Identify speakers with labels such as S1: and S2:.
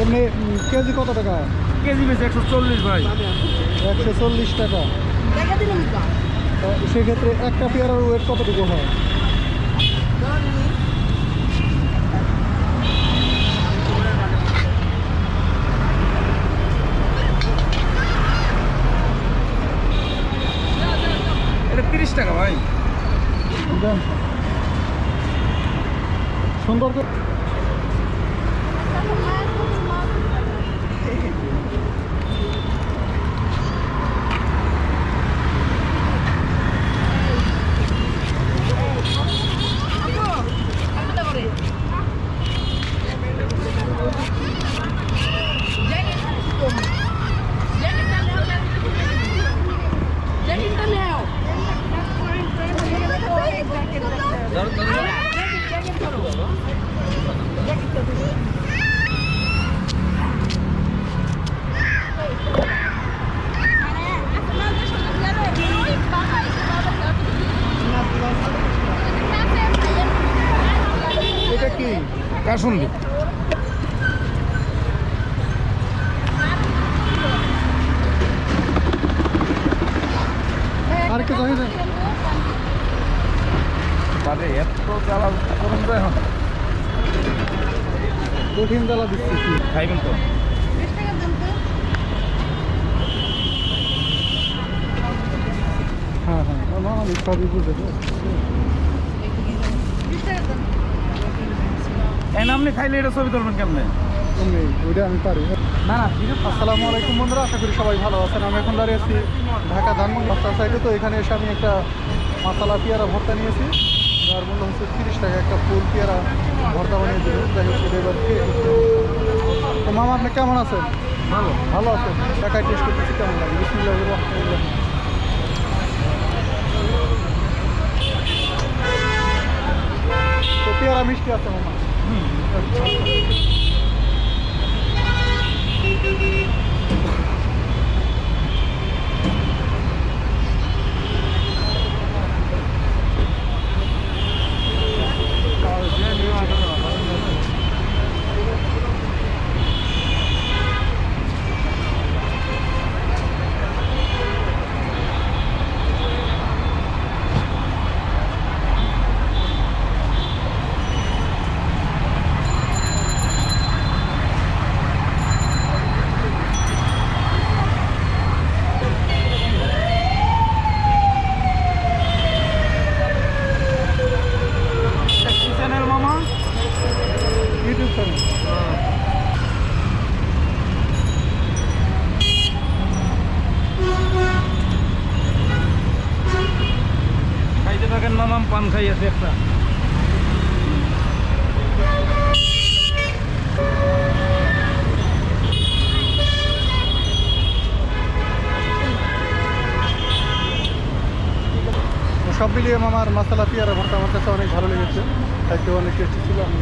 S1: এমনি কেজি কত টাকা?
S2: কেজি বেশি 140 ভাই।
S1: 140 টাকা। সেক্ষেত্রে একটা পেয়ারার ওয়েট কতটুকু হয়?
S2: এটা 30 টাকা ভাই।
S1: দেন সুন্দর করে। এটা কি
S2: কাসুন্দি?
S1: আর কি জানি না।
S2: বাদে এত জ্বালা করুন তো এখন।
S1: কঠিন জ্বালা দিচ্ছি কি
S2: খাইবেন তো?
S1: হ্যাঁ হ্যাঁ না আমি সবই বুঝে
S2: এই আপনি খাইলে এটা ছবি তুলবেন কেমনে?
S1: ওইটা আমি পারি না না। আসসালামু আলাইকুম বন্ধুরা, আশা করি সবাই ভালো আছেন। আমি এখন দাঁড়িয়ে আছি ঢাকা ধানমন্ডি রাস্তার সাইডে। তো এখানে এসে আমি একটা মশলা পেয়ারা ভর্তা নিয়েছি, যার মূল্য হচ্ছে 30 টাকা। একটা ফুল পেয়ারা ভর্তা বানিয়ে দিল। যাই হোক সেটা এবার খেয়ে দেখতে হবে। তো মামা আপনি কেমন আছেন?
S2: ভালো।
S1: ভালো আছেন? একাই টেস্ট করতেছি কেমন লাগে। বিসমিল্লাহির রহমানির রহিম। তো পেয়ারা মিষ্টি আছে মামা?
S2: চ্যানেল মামা?
S1: YouTube channel.
S2: খাইতে থাকেন মামা, পান খাই আছে একটা।
S1: সব মিলিয়ে মামার মশলা পেয়ারা ভর্তা আমার কাছে অনেক ভালো লেগেছে। খাইতে অনেক টেস্টি ছিল। আমি